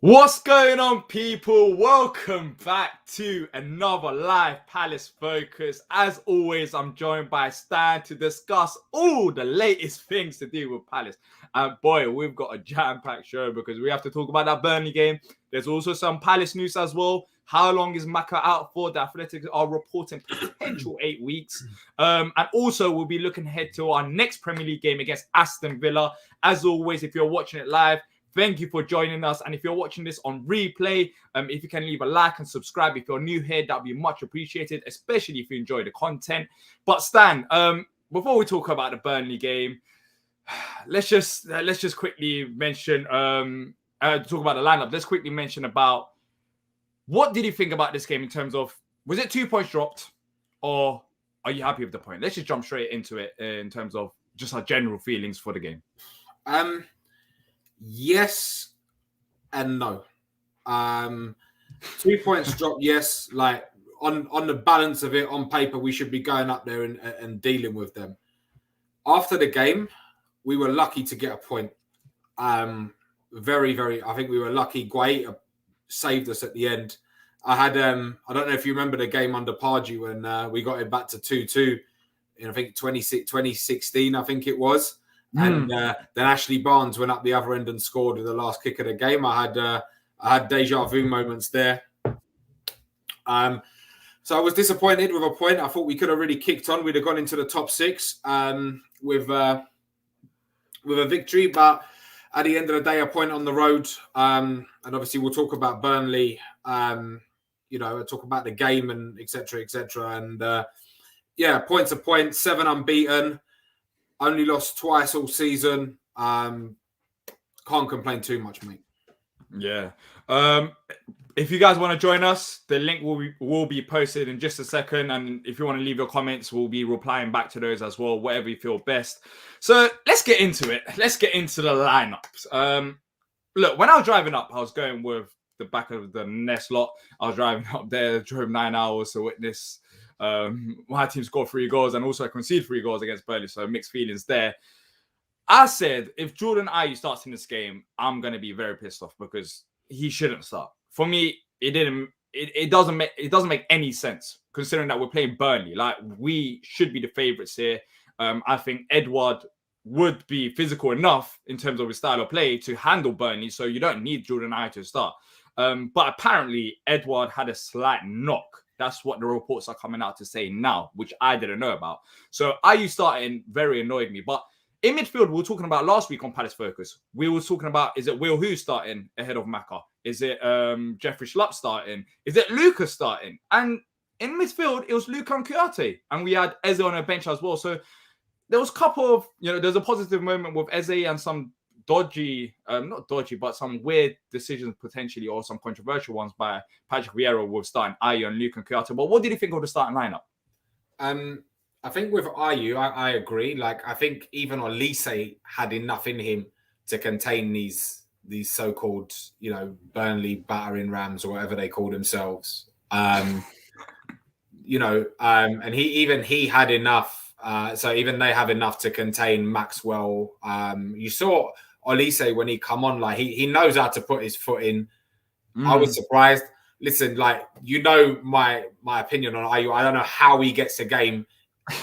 What's going on, people? Welcome back to another live Palace Focus. As always, I'm joined by Stan to discuss all the latest things to do with Palace. And boy, we've got a jam-packed show because we have to talk about that Burnley game. There's also some Palace news as well. How long is Maka out for? The Athletics are reporting potential 8 weeks. And also, we'll be looking ahead to our next Premier League game against Aston Villa. As always, if you're watching it live, thank you for joining us. And if you're watching this on replay, if you can leave a like and subscribe. If you're new here, that would be much appreciated, especially if you enjoy the content. But Stan, before we talk about the Burnley game, let's just quickly mention, talk about the lineup. Let's quickly mention about what did you think about this game in terms of, was it 2 points dropped or are you happy with the point? Let's just jump straight into it in terms of just our general feelings for the game. Yes and no. 2 points dropped, yes. Like on the balance of it, on paper, we should be going up there and dealing with them. After the game, we were lucky to get a point. Very, very. I think we were lucky. Guaita saved us at the end. I don't know if you remember the game under Pardew when we got it back to 2-2 in, I think, 2016, I think it was. And then Ashley Barnes went up the other end and scored with the last kick of the game. I had deja vu moments there. So I was disappointed with a point. I thought we could have really kicked on. We'd have gone into the top six with a victory. But at the end of the day, a point on the road. And obviously, we'll talk about Burnley. Talk about the game and et cetera, et cetera. And points a point, 7 unbeaten. Only lost twice all season. Can't complain too much, mate. Yeah. If you guys want to join us, the link will be posted in just a second. And if you want to leave your comments, we'll be replying back to those as well, whatever you feel best. So let's get into it. Let's get into the lineups. Look, when I was driving up, I was going with the back of the Nest lot. I was driving up there, drove 9 hours to witness my team scored 3 goals and also conceded 3 goals against Burnley, so mixed feelings there. I said if Jordan Ayew starts in this game, I'm going to be very pissed off because he shouldn't start. For me, it doesn't make any sense considering that we're playing Burnley. Like, we should be the favourites here. I think Edouard would be physical enough in terms of his style of play to handle Burnley, so you don't need Jordan Ayew to start. But apparently, Edouard had a slight knock. That's what the reports are coming out to say now, which I didn't know about. So Ayew starting very annoyed me. But in midfield, we were talking about last week on Palace Focus. We were talking about, is it Will Hu starting ahead of Maka? Is it Jeffrey Schlupp starting? Is it Lucas starting? And in midfield, it was Luka and Kouyaté. And we had Eze on a bench as well. So there was a couple of, there's a positive moment with Eze and some not dodgy, but some weird decisions potentially, or some controversial ones by Patrick Vieira with starting Ayew and Luke and Kouyaté. But what did you think of the starting lineup? I think with Ayew, I agree. Like, I think even Olise had enough in him to contain these so-called, Burnley battering rams or whatever they call themselves. And he had enough. So even they have enough to contain Maxwell. You saw Olise when he come on, like he knows how to put his foot in. I was surprised. Listen, like, my opinion on Ayew. I don't know how he gets a game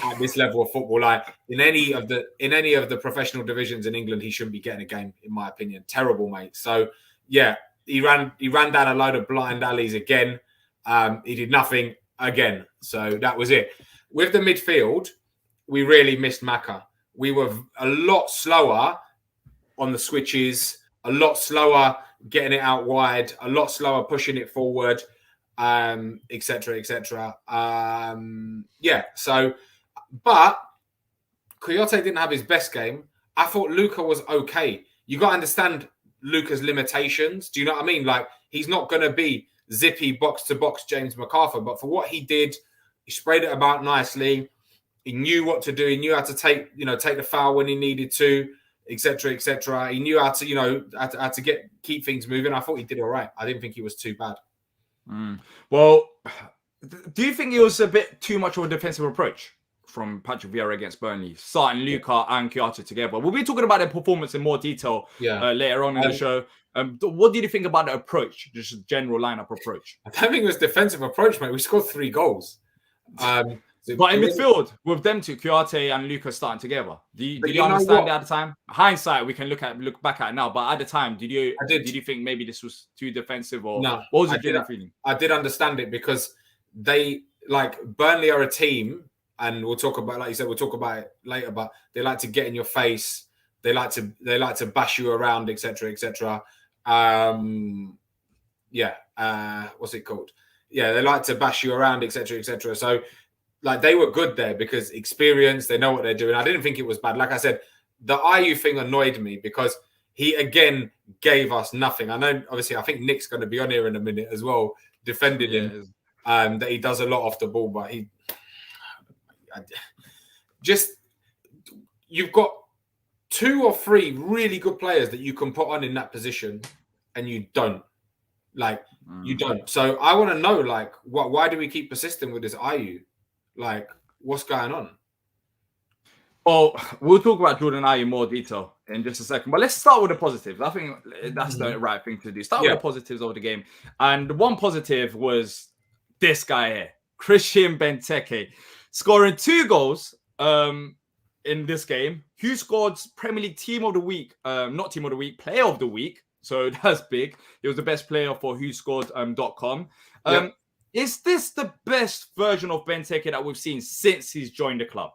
at this level of football. Like, in any of the professional divisions in England, he shouldn't be getting a game, in my opinion. Terrible, mate. So yeah, he ran down a load of blind alleys again. He did nothing again. So that was it. With the midfield, we really missed Maka. We were a lot slower on the switches, a lot slower getting it out wide, a lot slower pushing it forward, et cetera, et cetera. So, but Kouyaté didn't have his best game. I thought Luka was okay. You got to understand Luka's limitations. Do you know what I mean? Like, he's not going to be zippy box-to-box James McArthur, but for what he did, he sprayed it about nicely. He knew what to do. He knew how to take the foul when he needed to, et cetera, et cetera. He knew how to, keep things moving. I thought he did all right. I didn't think he was too bad. Well, do you think it was a bit too much of a defensive approach from Patrick Vieira against Burnley, starting Luka and Kyoto together. We'll be talking about their performance in more detail later on in the show. What did you think about the approach, just a general lineup approach? I don't think it was defensive approach, mate. We scored 3 goals. But in midfield, with them two, Kyoto and Luka starting together, did you understand it at the time? Hindsight, we can look back at it now. But at the time, did you think maybe this was too defensive, or no? What was the general feeling? I did understand it because they Burnley are a team, and we'll talk about, like you said, we'll talk about it later. But they like to get in your face. They like to bash you around, etc., etc. What's it called? Yeah, they like to bash you around, etc., etc. So, they were good there because experience, they know what they're doing. I didn't think it was bad. Like I said, the IU thing annoyed me because he again gave us nothing. I know, obviously, I think Nick's going to be on here in a minute as well, defending him. That he does a lot off the ball, but you've got 2 or 3 really good players that you can put on in that position, and you don't. You don't. So I want to know, why do we keep persisting with this IU? What's going on? Well, we'll talk about Jordan Ayew in more detail in just a second. But let's start with the positives. I think that's the right thing to do. Start with the positives of the game. And the one positive was this guy here, Christian Benteke, scoring 2 goals in this game. Who scored Premier League Team of the Week, not Team of the Week, Player of the Week. So that's big. He was the best player for WhoScored.com. Is this the best version of Benteke that we've seen since he's joined the club?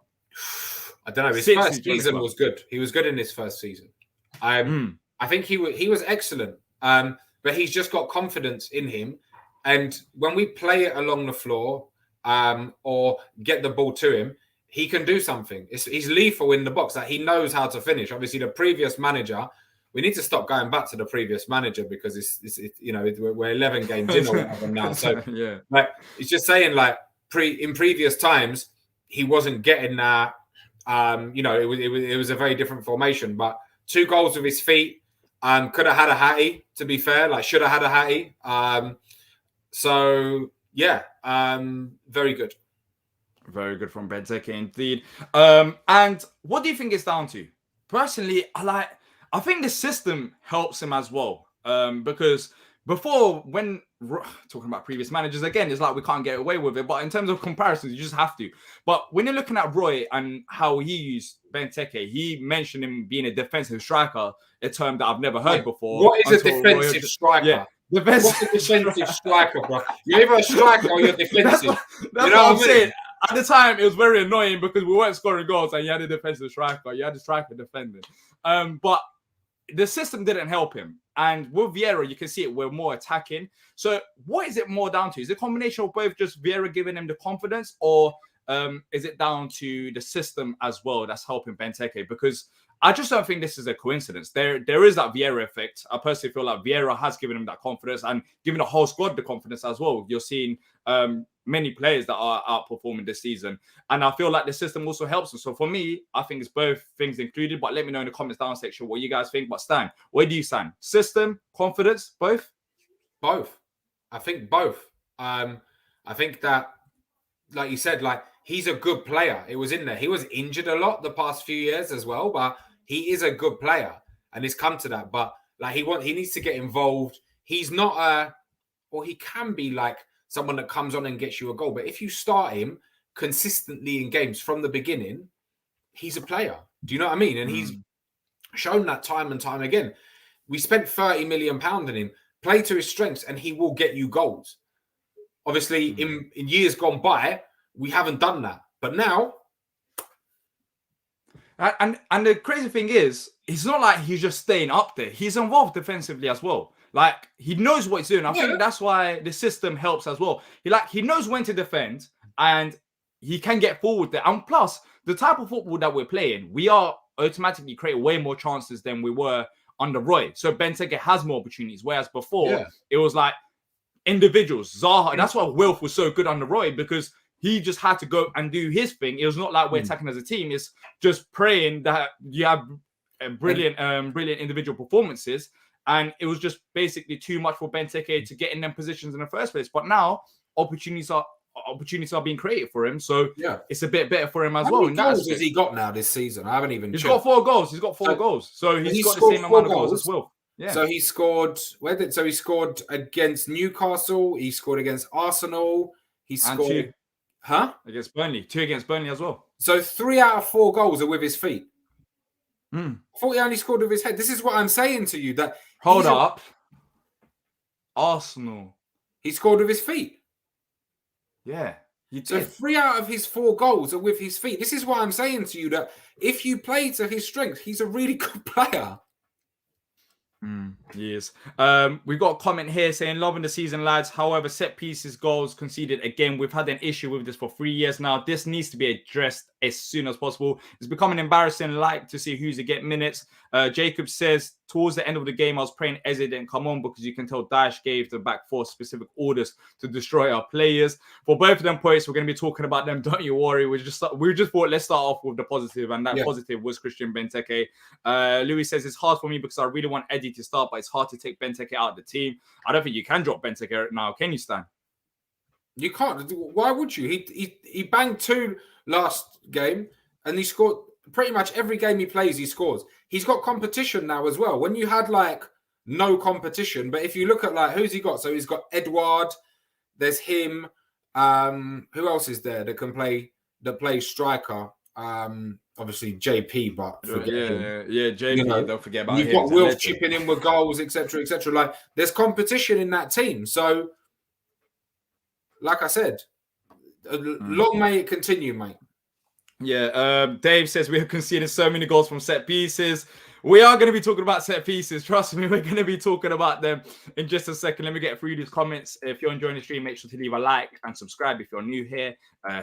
I don't know. His first season was good. He was good in his first season. I think he was excellent. But he's just got confidence in him. And when we play it along the floor or get the ball to him, he can do something. He's lethal in the box. He knows how to finish. Obviously, the previous manager, we need to stop going back to the previous manager because we're 11 games in or whatever now. So it's just saying in previous times he wasn't getting that. It was a very different formation. But 2 goals with his feet. Could have had a hattie. To be fair, should have had a hattie. Very good. Very good from Benteke indeed. And what do you think it's down to? Personally, I think the system helps him as well. Because before, when talking about previous managers, again, it's we can't get away with it. But in terms of comparisons, you just have to. But when you're looking at Roy and how he used Benteke, he mentioned him being a defensive striker, a term that I've never heard before. What is a defensive striker? Yeah. What's a defensive striker, bro? You're either a striker or you're defensive. That's what I'm saying. At the time, it was very annoying because we weren't scoring goals and you had a defensive striker. You had a striker defending. But the system didn't help him. And with Vieira, you can see it, we're more attacking. So what is it more down to? Is it a combination of both just Vieira giving him the confidence, or is it down to the system as well that's helping Benteke? Because I just don't think this is a coincidence. There is that Vieira effect. I personally feel like Vieira has given him that confidence and given the whole squad the confidence as well. You're seeing many players that are outperforming this season. And I feel like the system also helps them. So for me, I think it's both things included. But let me know in the comments down section what you guys think. But Stan, where do you stand? System, confidence, both? Both. I think both. I think that, like you said, he's a good player. It was in there. He was injured a lot the past few years as well, but he is a good player, and it's come to that. But he needs to get involved. He's not he can be someone that comes on and gets you a goal. But if you start him consistently in games from the beginning, he's a player. Do you know what I mean? And he's shown that time and time again. We spent £30 million in him. Play to his strengths, and he will get you goals. Obviously, in years gone by, we haven't done that. But now... And the crazy thing is, it's not like he's just staying up there. He's involved defensively as well. He knows what he's doing. I think that's why the system helps as well. He knows when to defend, and he can get forward there. And plus, the type of football that we're playing, we are automatically creating way more chances than we were under Roy. So Benteke has more opportunities, whereas before, it was individuals. Zaha, that's why Wilf was so good under Roy, because he just had to go and do his thing. It was not like we're attacking as a team. It's just praying that you have brilliant individual performances. And it was just basically too much for Benteke to get in them positions in the first place. But now opportunities are opportunities are being created for him. So Yeah, it's a bit better for him as how well. many In that goals has he got now this season? I haven't even He's checked. got 4 goals. He's got 4 goals. So he's got the same amount of goals as Will. Yeah. So he scored. So he scored against Newcastle. He scored against Arsenal. He scored. Against Burnley. 2 against Burnley as well. So 3 out of 4 goals are with his feet. I thought he only scored with his head. This is what I'm saying to you. That hold up. Arsenal. He scored with his feet. Yeah. So 3 out of his 4 goals are with his feet. This is what I'm saying to you, that if you play to his strength, he's a really good player. Yes. We've got a comment here saying, loving the season, lads. However, set pieces, goals conceded again. We've had an issue with this for 3 years now. This needs to be addressed as soon as possible. It's becoming embarrassing, like to see who's to get minutes. Jacob says, towards the end of the game, I was praying Eze didn't come on because you can tell Daesh gave the back four specific orders to destroy our players. For both of them points, we're going to be talking about them. Don't you worry. We just thought, let's start off with the positive, and that positive was Christian Benteke. Louis says, it's hard for me because I really want Eddie to start, but it's hard to take Benteke out of the team. I don't think you can drop Benteke now, can you, Stan? You can't. Why would you? He banged 2 last game, and he scored pretty much every game he plays. He scores. He's got competition now as well. When you had like no competition, but if you look at like who's he got, so he's got Edouard. There's him. Who else is there that can play? That plays striker. Obviously JP, but JP. You know, don't forget about him. You've got Will chipping in with goals, etc., etc. Like there's competition in that team. So, like I said, long may it continue, mate. Yeah, Dave says we have conceded so many goals from set pieces. We are going to be talking about set pieces. Trust me, we're going to be talking about them in just a second. Let me get through these comments. If you're enjoying the stream, make sure to leave a like and subscribe if you're new here.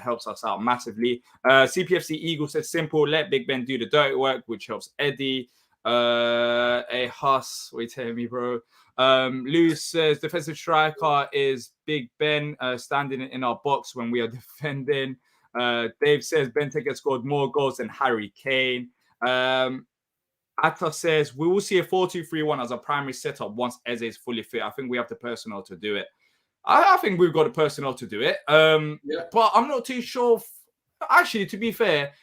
Helps us out massively. CPFC Eagle says, simple, let Big Ben do the dirty work, which helps Eddie. A Huss, what are you telling me, bro? Lou says, defensive striker is Big Ben standing in our box when we are defending. Dave says Benteke scored more goals than Harry Kane. Atta says we will see a 4-2-3-1 as a primary setup once Eze is fully fit. I think we have the personnel to do it. I think we've got the personnel to do it. But I'm not too sure. Actually, to be fair,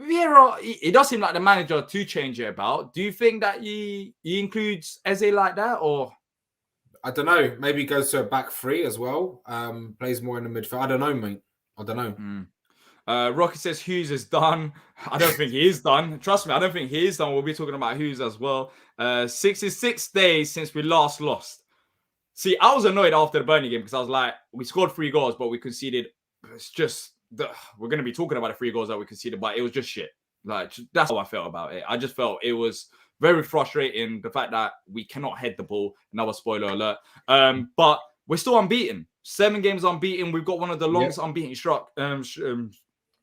Vieira, it does seem like the manager to change it about. Do you think that he includes Eze like that, or? I don't know. Maybe he goes to a back 3 as well. Plays more in the midfield. I don't know, mate. I don't know. Rocky says Hughes is done. I don't think he is done. Trust me, I don't think he is done. We'll be talking about Hughes as well. 66 days since we last lost. See, I was annoyed after the Burnley game because I was like, we scored 3 goals, but we conceded. It's just, we're going to be talking about the 3 goals that we conceded, but it was just shit. Like, that's how I felt about it. I just felt it was very frustrating, the fact that we cannot head the ball. Another spoiler alert. But we're still unbeaten. 7 games unbeaten. We've got one of the longest unbeaten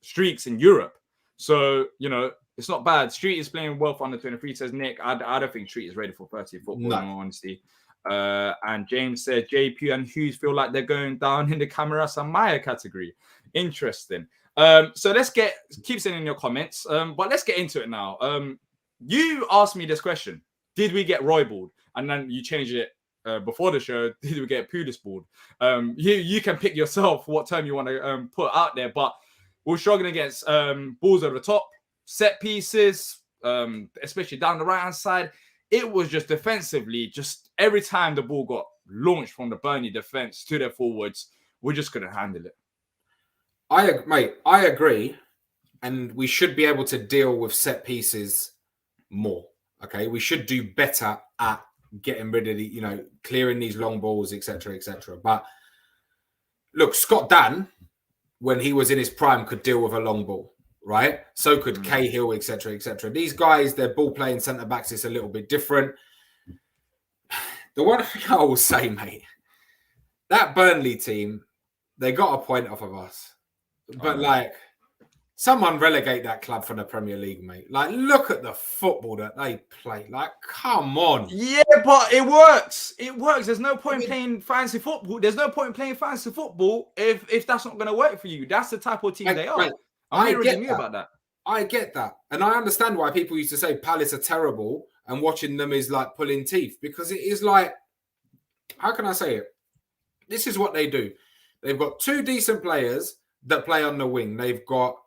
streaks in Europe. So, you know, it's not bad. Street is playing well for under 23, says Nick. I don't think Street is ready for 30 football, in all honesty. And James said JP and Hughes feel like they're going down in the Cameras and Maya category. Interesting. So let's keep sending your comments. But let's get into it now. You asked me this question. Did we get Royballed? And then you changed it before the show. Did we get Pulis-balled? You can pick yourself what term you want to put out there. But we're struggling against balls over the top, set pieces, especially down the right-hand side. It was just defensively, just every time the ball got launched from the Burnley defense to their forwards, we just couldn't handle it. I agree. And we should be able to deal with set pieces more. Okay, we should do better at getting rid of the, clearing these long balls, etc., etc. But look, Scott Dan, when he was in his prime, could deal with a long ball, right? So could Cahill, etc., etc. These guys, their ball playing centre backs is a little bit different. The one thing I will say, mate, that Burnley team, they got a point off of us, but someone relegate that club from the Premier League, mate. Like, look at the football that they play. Like, come on. Yeah, but it works. It works. There's no point playing fancy football. There's no point playing fancy football if that's not going to work for you. That's the type of team they are. Mate, I get that. About that. I get that. And I understand why people used to say Palace are terrible and watching them is like pulling teeth, because it is like, how can I say it? This is what they do. They've got two decent players that play on the wing. They've got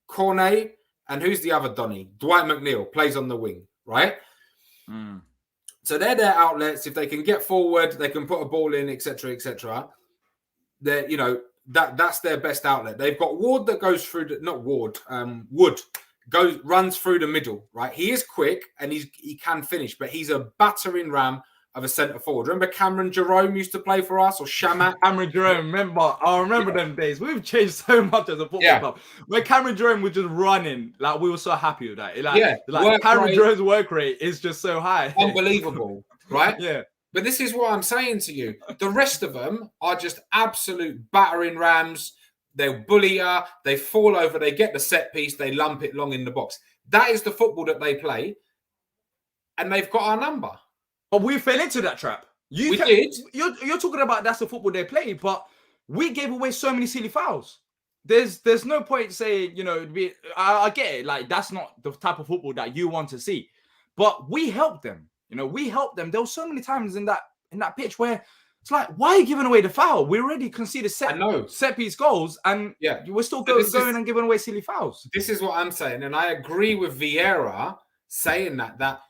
Cornet and who's the other Donny? Dwight McNeil plays on the wing, right? Mm. So they're their outlets. If they can get forward, they can put a ball in, etc., etc. They're, that's their best outlet. They've got Ward that goes through Wood runs through the middle, right? He is quick and he can finish, but he's a battering ram of a centre forward. Remember Cameron Jerome used to play for us, or Shamak? Cameron Jerome, I remember them days. We've changed so much as a football club. When Cameron Jerome was just running, like we were so happy with that. Cameron Jerome's work rate is just so high. Unbelievable, right? Yeah. But this is what I'm saying to you. The rest of them are just absolute battering rams. They'll bully you. They fall over. They get the set piece. They lump it long in the box. That is the football that they play. And they've got our number. But we fell into that trap. We did. You're talking about that's the football they play, but we gave away so many silly fouls. There's no point saying, I get it. Like, that's not the type of football that you want to see. But we helped them. We helped them. There were so many times in that pitch where it's like, why are you giving away the foul? We already conceded set piece goals, and we're still going and giving away silly fouls. This is what I'm saying, and I agree with Vieira saying that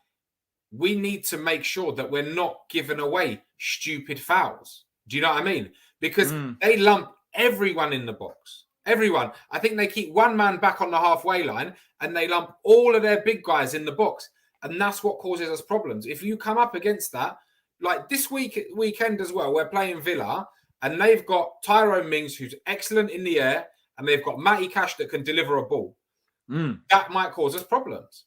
we need to make sure that we're not giving away stupid fouls. Do you know what I mean? Because they lump everyone in the box. Everyone. I think they keep one man back on the halfway line, and they lump all of their big guys in the box. And that's what causes us problems. If you come up against that, like this weekend as well, we're playing Villa, and they've got Tyrone Mings, who's excellent in the air, and they've got Matty Cash that can deliver a ball. That might cause us problems.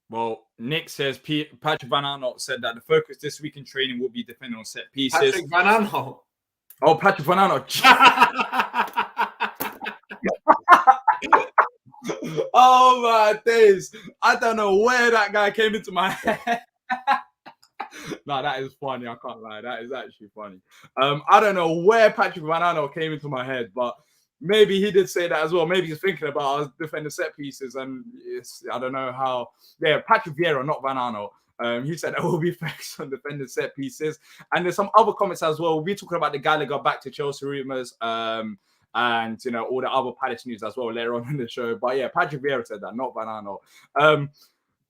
Well, Nick says Patrick Van Aanholt said that the focus this week in training will be defending on set pieces. Patrick Van Aanholt. Oh, Patrick Van Aanholt. Oh my days. I don't know where that guy came into my head. No, that is funny. I can't lie. That is actually funny. I don't know where Patrick Van Aanholt came into my head, but maybe he did say that as well. Maybe he's thinking about us defending set pieces, and I don't know how. Yeah, Patrick Vieira, not Van Aanholt. He said that will be focused on defending set pieces. And there's some other comments as well. We'll be talking about the Gallagher back to Chelsea rumours. And all the other Palace news as well later on in the show. But yeah, Patrick Vieira said that, not Van Aanholt.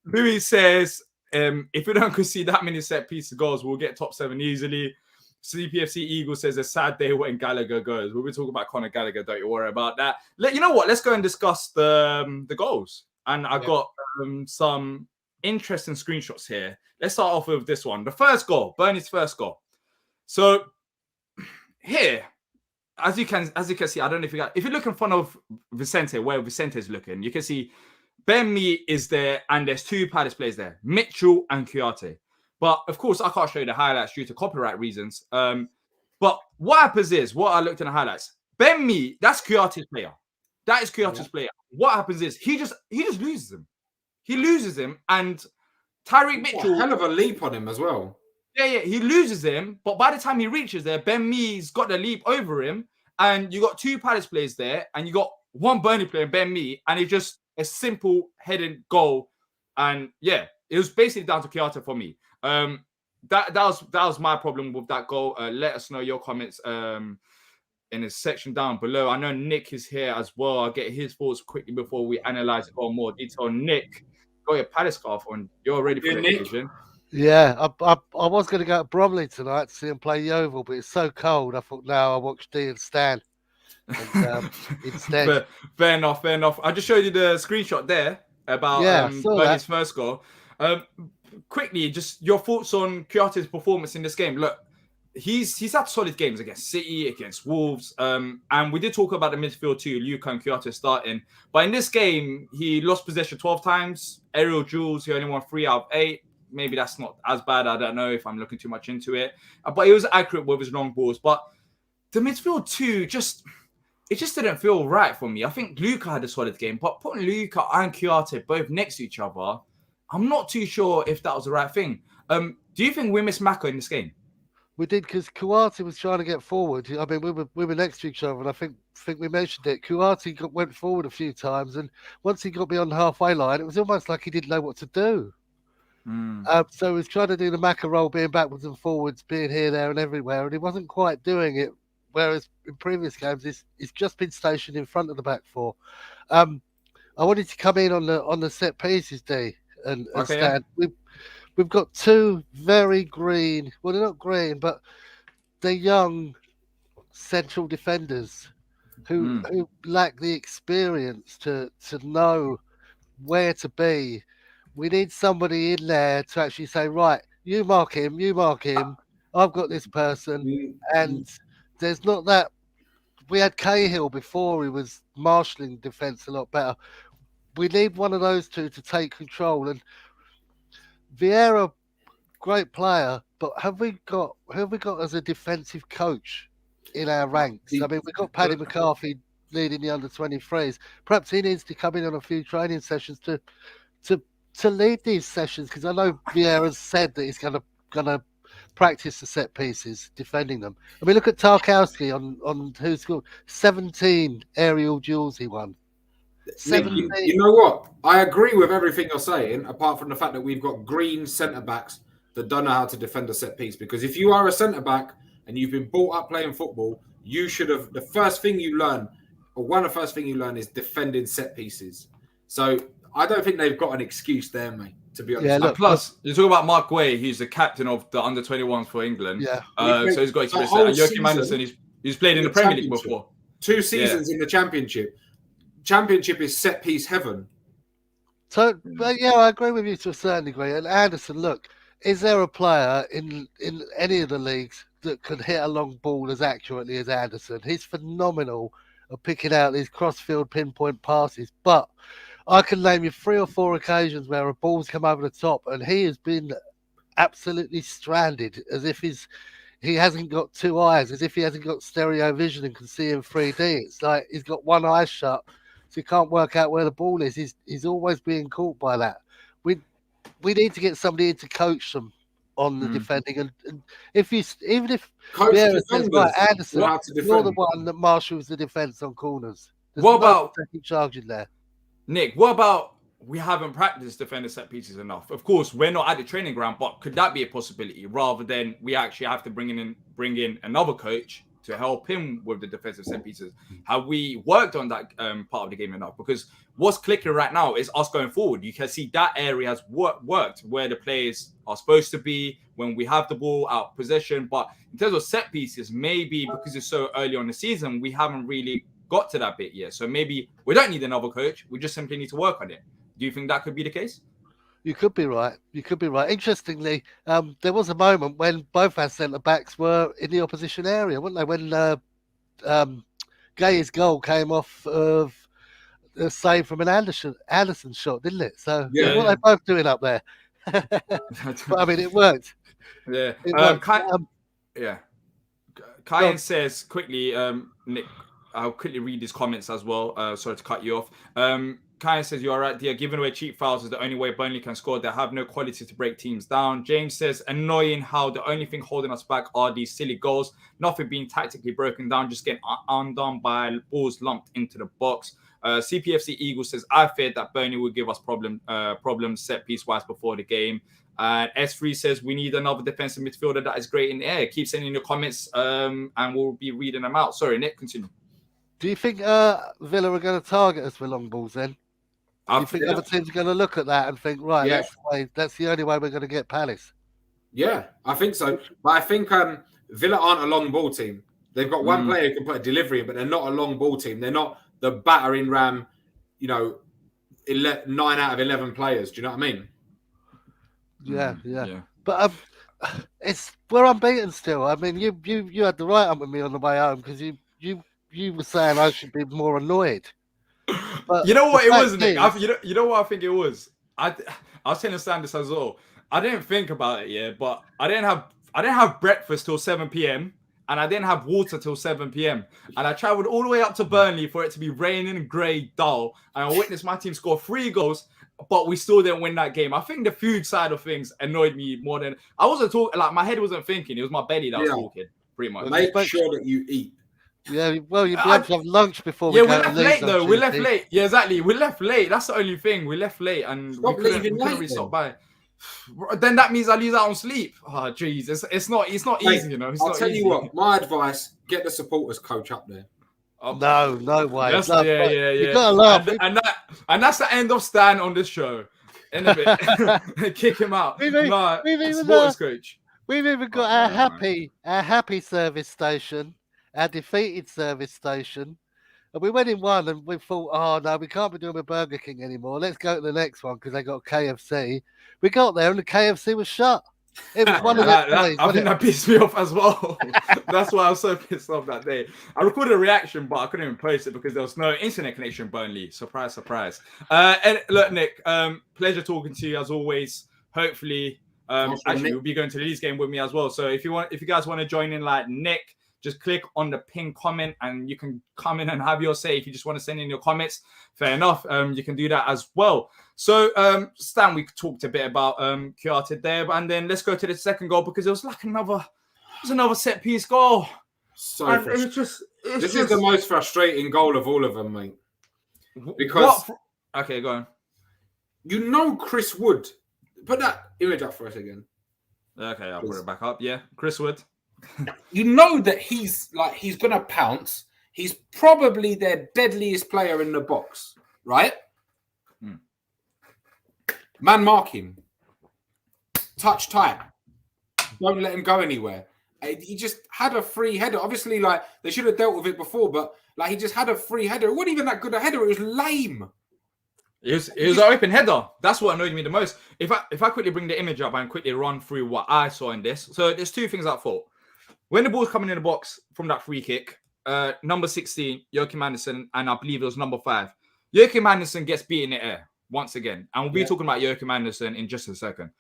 Louis says, if we don't concede that many set piece goals, we'll get top 7 easily. CPFC Eagle says a sad day when Gallagher goes. We'll be talking about Conor Gallagher, don't you worry about that. You know what? Let's go and discuss the goals. And I've got some interesting screenshots here. Let's start off with this one. The first goal, Burnley's first goal. So here, as you can see, I don't know if you look in front of Vicente, where Vicente is looking, you can see Ben Mee is there, and there's 2 Palace players there, Mitchell and Kouyaté. But of course, I can't show you the highlights due to copyright reasons. But what happens is, what I looked in the highlights, Ben Mee, that's Kouyaté's player. That is Kouyaté's player. What happens is he just loses him. He loses him, and Tyreek Mitchell, hell of a leap on him as well. Yeah, he loses him, but by the time he reaches there, Ben Mee's got the leap over him, and you got 2 Palace players there, and you got 1 Burnley player, Ben Mee, and it's just a simple headed goal. And yeah, it was basically down to Kouyaté for me. That was my problem with that goal. Let us know your comments in the section down below. I know Nick is here as well. I'll get his thoughts quickly before we analyze it in more detail. Nick, got your Palace scarf on. You're ready for the occasion. Yeah, I was going to go to Bromley tonight to see him play Yeovil, but it's so cold. I thought, no, I'll watch Dean Stan. And, instead. Fair enough. I just showed you the screenshot there about Burnley's first goal. Quickly, just your thoughts on Kouyaté's performance in this game. Look, he's had solid games against City, against Wolves, and we did talk about the midfield too, Luka and Kouyaté starting. But in this game, he lost possession 12 times. Aerial duels, he only won 3 out of 8. Maybe that's not as bad. I don't know if I'm looking too much into it. But he was accurate with his long balls. But the midfield too, it just didn't feel right for me. I think Luka had a solid game, but putting Luka and Kouyaté both next to each other, I'm not too sure if that was the right thing. Do you think we missed Mako in this game? We did, because Kouyaté was trying to get forward. I mean, we were next to each other, and I think we mentioned it. Kouyaté went forward a few times, and once he got beyond the halfway line, it was almost like he didn't know what to do. So he was trying to do the Maka roll, being backwards and forwards, being here, there, and everywhere, and he wasn't quite doing it whereas in previous games he's just been stationed in front of the back four. I wanted to come in on the set pieces, D, and Okay, yeah. Stan. We've got two very green. Well, they're not green, but they're young central defenders who lack the experience to know where to be. We need somebody in there to actually say, right, you mark him, I've got this person. And there's not that. We had Cahill before, he was marshalling defence a lot better. We need one of those two to take control. And Vieira, great player, but who have we got as a defensive coach in our ranks? I mean, we've got Paddy McCarthy leading the under-23s. Perhaps he needs to come in on a few training sessions to lead these sessions, because I know Vieira's said that he's going to practice the set pieces, defending them. I mean, look at Tarkowski on who scored 17 aerial duels he won. Nick, you know what? I agree with everything you're saying, apart from the fact that we've got green centre backs that don't know how to defend a set piece. Because if you are a centre back and you've been brought up playing football, you should have. The first thing you learn, or one of the first things you learn, is defending set pieces. So I don't think they've got an excuse there, mate. To be honest. Yeah, look, plus, you talk about Mark Way, who's the captain of the under-21s for England. Yeah. So he's got experience. And Joachim Andersen, he's played in the Premier League before. 2 seasons in the Championship. Championship is set piece heaven. So, but yeah, I agree with you to a certain degree. And Anderson, look, is there a player in any of the leagues that can hit a long ball as accurately as Anderson? He's phenomenal at picking out these cross-field pinpoint passes. But I can name you 3 or 4 occasions where a ball's come over the top and he has been absolutely stranded, as if he hasn't got 2 eyes, as if he hasn't got stereo vision and can see in 3D. It's like he's got one eye shut, so he can't work out where the ball is. He's always being caught by that. We need to get somebody in to coach them on the defending. And even if Vieira says, right, Anderson, you're the one that marshals the defence on corners. There's what about taking charge in there? Nick, what about we haven't practiced defender set pieces enough? Of course, we're not at the training ground, but could that be a possibility rather than we actually have to bring in another coach to help him with the defensive set pieces? Have we worked on that part of the game enough? Because what's clicking right now is us going forward. You can see that area has worked where the players are supposed to be when we have the ball out possession. But in terms of set pieces, maybe because it's so early on the season, we haven't really got to that bit yet. So maybe we don't need another coach. We just simply need to work on it. Do you think that could be the case? You could be right. Interestingly, there was a moment when both our centre-backs were in the opposition area, weren't they? When Gay's goal came off of a save from an Anderson shot, didn't it? So what are they both doing up there? But I mean, it worked. Yeah. Kyan says quickly, Nick, I'll quickly read his comments as well. Sorry to cut you off. Kyan says, you're right, dear. Giving away cheap fouls is the only way Burnley can score. They have no quality to break teams down. James says, annoying how the only thing holding us back are these silly goals. Nothing being tactically broken down, just getting undone by balls lumped into the box. CPFC Eagle says, I feared that Burnley would give us problems set piece-wise before the game. S3 says, we need another defensive midfielder that is great in the air. Keep sending your comments and we'll be reading them out. Sorry, Nick, continue. Do you think Villa are going to target us with long balls then? Do you think other teams are going to look at that and think, right, that's the only way we're going to get Palace? Yeah, I think so. But I think Villa aren't a long ball team. They've got one player who can put a delivery in, but they're not a long ball team. They're not the battering ram, 9 out of 11 players. Do you know what I mean? Yeah. But we're unbeaten still. I mean, you had the right up with me on the way home because you were saying I should be more annoyed. But you know what it was, Nick? You know what I think it was? I was telling Stan this as well. I didn't think about it, but I didn't have breakfast till 7 p.m. and I didn't have water till 7 p.m. And I travelled all the way up to Burnley for it to be raining, grey, dull. And I witnessed my team score 3 goals, but we still didn't win that game. I think the food side of things annoyed me more than I wasn't talking. Like my head wasn't thinking; it was my belly that was talking. Pretty much. Make sure that you eat. Yeah, well, you'd be able to have lunch before we we left late, though. We left late. Yeah, exactly. We left late. That's the only thing. We left late, and we couldn't restop by. then that means I lose out on sleep. Oh, jeez, it's not easy, you know. It's I'll not tell easy. you what. My advice: get the supporters coach up there. Oh, No way. That's, No, yeah. You gotta laugh. And that's the end of Stan on this show. In a bit, kick him out. We've Supporters coach. We've even got our happy service station, our defeated service station. And we went in one and we thought, oh no, we can't be doing a Burger King anymore. Let's go to the next one because they got KFC. We got there and the KFC was shut. It was one of the I think that pissed me off as well. That's why I was so pissed off that day. I recorded a reaction, but I couldn't even post it because there was no internet connection in Burnley. Surprise, surprise. And look, Nick, pleasure talking to you as always. Hopefully, actually, you'll be going to the Leeds game with me as well. So if you guys want to join in like Nick, just click on the pin comment and you can come in and have your say. If you just want to send in your comments, fair enough. You can do that as well. So, Stan, we talked a bit about Kouyaté there, and then let's go to the second goal because it was like another set piece goal. So this is the most frustrating goal of all of them, mate. Because okay, go on. You know Chris Wood. Put that image up for us again. Okay, I'll put it back up. Yeah, Chris Wood. You know that he's gonna pounce. He's probably their deadliest player in the box, right? Man, mark him. Touch tight. Don't let him go anywhere. He just had a free header. Obviously, like they should have dealt with it before, but like he just had a free header. It wasn't even that good a header. It was lame. It was an open header. That's what annoyed me the most. If I quickly bring the image up and quickly run through what I saw in this. So there's two things I thought. When the ball's coming in the box from that free kick, number 16, Joachim Andersen, and I believe it was number 5. Joachim Andersen gets beat in the air once again. And we'll be talking about Joachim Andersen in just a second.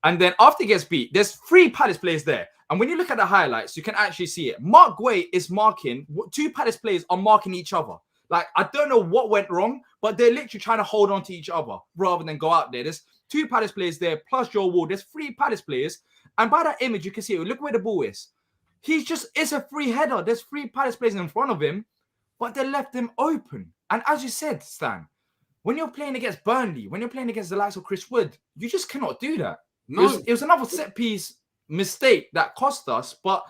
And then after he gets beat, there's 3 Palace players there. And when you look at the highlights, you can actually see it. Mark Guay is marking, 2 Palace players are marking each other. Like, I don't know what went wrong, but they're literally trying to hold on to each other rather than go out there. There's 2 Palace players there, plus Joe Ward. There's 3 Palace players. And by that image, you can see it. Look where the ball is. It's a free header. There's 3 Palace players in front of him, but they left him open. And as you said, Stan, when you're playing against Burnley, when you're playing against the likes of Chris Wood, you just cannot do that. No. It was another set piece mistake that cost us, but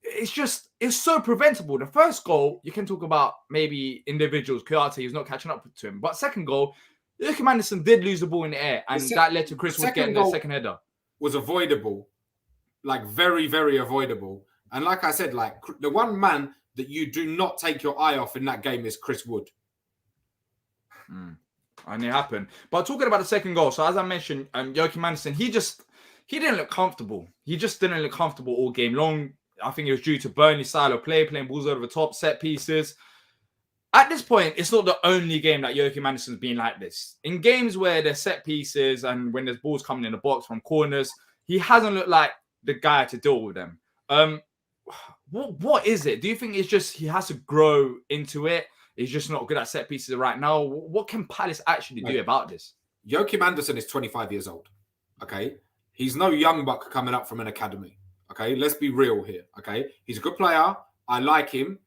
it's so preventable. The first goal, you can talk about maybe individuals, Kouyaté is not catching up to him. But second goal, Joachim Andersen did lose the ball in the air, and that led to Chris Wood getting the second header. Was avoidable. Like very, very avoidable. And like I said, like the one man that you do not take your eye off in that game is Chris Wood. And it happened. But talking about the second goal, so as I mentioned, Joachim Andersen, he didn't look comfortable. He just didn't look comfortable all game long. I think it was due to Burnley style of play, playing balls over the top, set pieces. At this point, it's not the only game that Joachim Andersen's been like this. In games where there's set pieces and when there's balls coming in the box from corners, he hasn't looked like the guy to deal with them. What is it? Do you think it's just he has to grow into it? He's just not good at set pieces right now. What can Palace actually do about this? Joachim Andersen is 25 years old. Okay, he's no young buck coming up from an academy. Okay, let's be real here. Okay, he's a good player. I like him.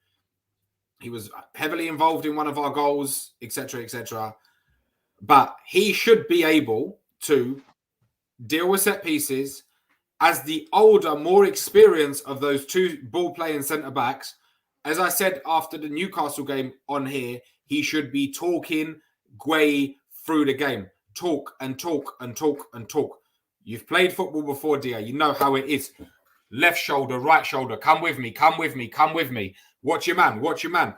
He was heavily involved in one of our goals, etc., etc. But he should be able to deal with set pieces. As the older, more experienced of those 2 ball-playing centre-backs, as I said after the Newcastle game on here, he should be talking Guay through the game. Talk and talk and talk and talk. You've played football before, Dia. You know how it is. Left shoulder, right shoulder. Come with me, come with me, come with me. Watch your man, watch your man.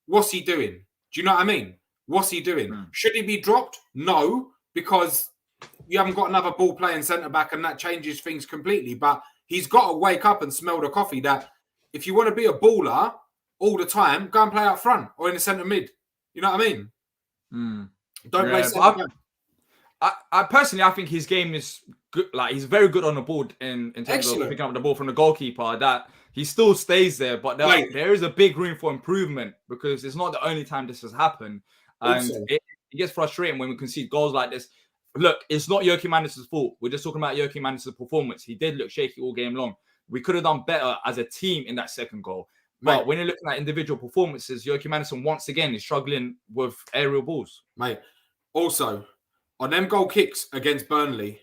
What's he doing? Do you know what I mean? What's he doing? Should he be dropped? No, because you haven't got another ball playing centre back and that changes things completely. But he's got to wake up and smell the coffee that if you want to be a baller all the time, go and play up front or in the centre mid. You know what I mean? Don't play centre back. I personally, I think his game is good. Like he's very good on the board in terms of picking up the ball from the goalkeeper. That he still stays there, but there is a big room for improvement because it's not the only time this has happened, and it gets frustrating when we concede goals like this. Look, it's not Joachim Andersen's fault. We're just talking about Joachim Andersen's performance. He did look shaky all game long. We could have done better as a team in that second goal. But when you're looking at individual performances, Joachim Andersen once again is struggling with aerial balls. Mate, also, on them goal kicks against Burnley,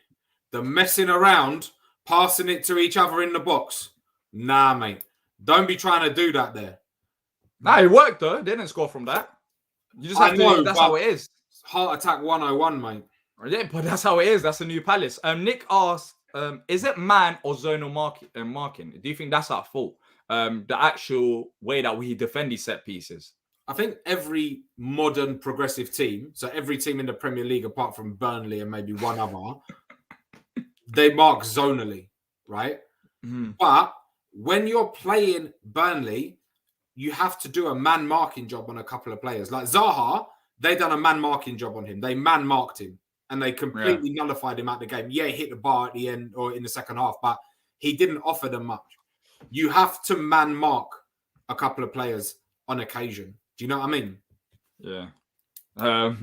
The messing around, passing it to each other in the box. Nah, mate. Don't be trying to do that there. Nah, it worked though. They didn't score from that. You just have to. That's how it is. Heart attack 101, mate. Yeah, but that's how it is. That's a new Palace. Nick asked, is it man or zonal marking? Do you think that's our fault? The actual way that we defend these set pieces. I think every modern progressive team, so every team in the Premier League apart from Burnley and maybe one other, they mark zonally, right? Mm-hmm. But when you're playing Burnley, you have to do a man marking job on a couple of players. Like Zaha, they done a man marking job on him. They man marked him and they completely nullified him out the game. Yeah, he hit the bar at the end or in the second half, but he didn't offer them much. You have to man mark a couple of players on occasion. Do you know what I mean? Yeah.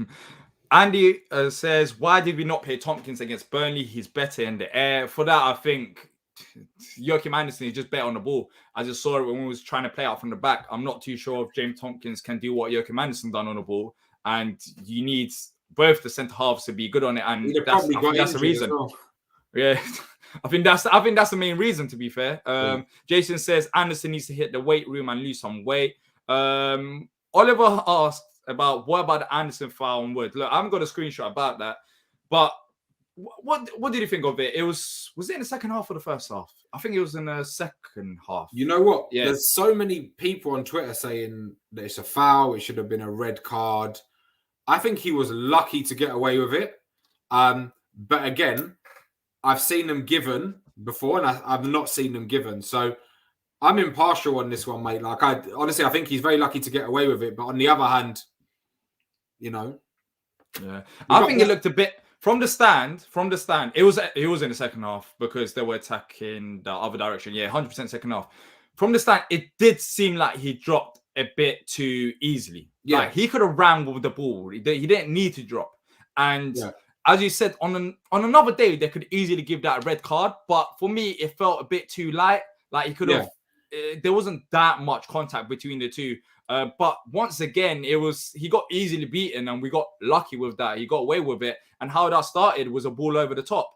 Andy says, why did we not play Tompkins against Burnley? He's better in the air. For that, I think Joachim Andersen is just better on the ball. I just saw it when we was trying to play out from the back. I'm not too sure if James Tompkins can do what Joachim Andersen done on the ball. And you need both the centre halves to be good on it. And that's the reason. Well. Yeah. I think that's the main reason, to be fair. Jason says Andersen needs to hit the weight room and lose some weight. Oliver asked about what about the Andersen foul on Wood. Look, I haven't got a screenshot about that, but what did you think of it? Was it in the second half or the first half? I think it was in the second half. You know what? Yeah. There's so many people on Twitter saying that it's a foul. It should have been a red card. I think he was lucky to get away with it. But again, I've seen them given before, and I've not seen them given. So I'm impartial on this one, mate. Like, I think he's very lucky to get away with it. But on the other hand, you know, yeah, I think it looked a bit from the stand. It was in the second half because they were attacking the other direction. Yeah, 100% second half. From the stand, it did seem like he dropped a bit too easily. Yeah, like, he could have ran with the ball. He didn't need to drop. And as you said, on another day, they could easily give that a red card. But for me, it felt a bit too light. Like, he could have. There wasn't that much contact between the two. But once again, he got easily beaten and we got lucky with that. He got away with it. And how that started was a ball over the top.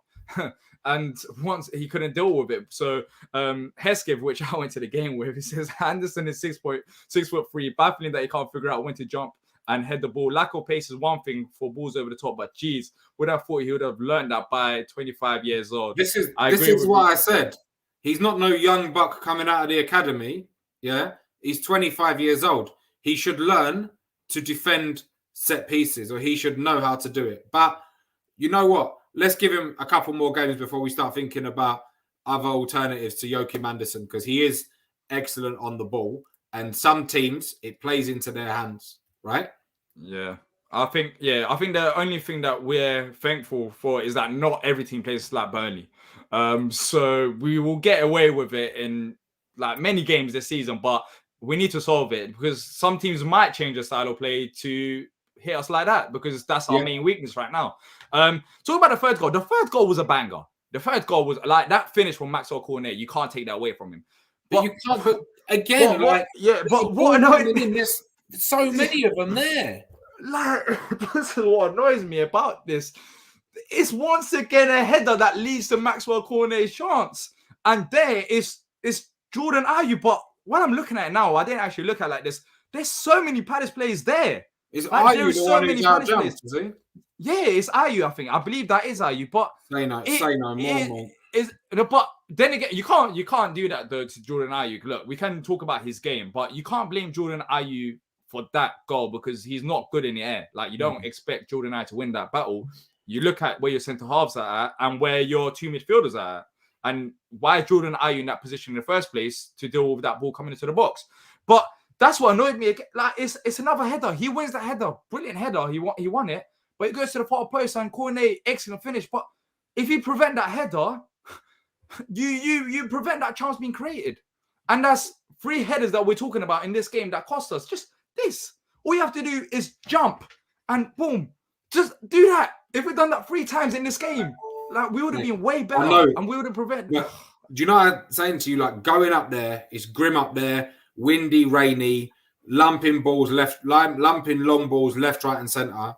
And once he couldn't deal with it. So Heskiv, which I went to the game with, he says Anderson is 6'3", baffling that he can't figure out when to jump and head the ball. Lack of pace is one thing for balls over the top, but geez, would have thought he would have learned that by 25 years old. This is what I said. He's not no young buck coming out of the academy. Yeah, he's 25 years old. He should learn to defend set pieces, or he should know how to do it. But you know what? Let's give him a couple more games before we start thinking about other alternatives to Joachim Andersen, because he is excellent on the ball. And some teams, it plays into their hands, right? Yeah. I think the only thing that we're thankful for is that not every team plays like Burnley. So we will get away with it in like many games this season, but we need to solve it because some teams might change their style of play to hit us like that because that's our main weakness right now. Talk about the third goal. The third goal was a banger. The third goal was like that finish from Maxwell Cornet. You can't take that away from him. But you can't. But again, what annoyed me? There's so many of them there. Like, this is what annoys me about this. It's once again a header that leads to Maxwell Cornet's chance. And there is Jordan Ayew. But when I'm looking at it now, I didn't actually look at it like this. There's so many Palace players there. Is Ayew the one who's out jumped, is he? Yeah, it's Ayew, I think. I believe that is Ayew. But say no more. But then again, you can't do that though to Jordan Ayew. Look, we can talk about his game, but you can't blame Jordan Ayew for that goal because he's not good in the air. Like, you don't expect Jordan Ayew to win that battle. You look at where your centre halves are at and where your two midfielders are at, and why Jordan Ayew in that position in the first place to deal with that ball coming into the box. But that's what annoyed me. Like, it's another header. He wins that header, brilliant header. He won it, but it goes to the far post and Cornet, excellent finish. But if you prevent that header, you prevent that chance being created, and that's 3 headers that we're talking about in this game that cost us. Just this. All you have to do is jump and boom. Just do that. If we'd done that 3 times in this game, like, we would have been way better and we would have prevented. Yeah. Do you know what I'm saying to you? Like, going up there, it's grim up there, windy, rainy, lumping long balls left, right, and centre.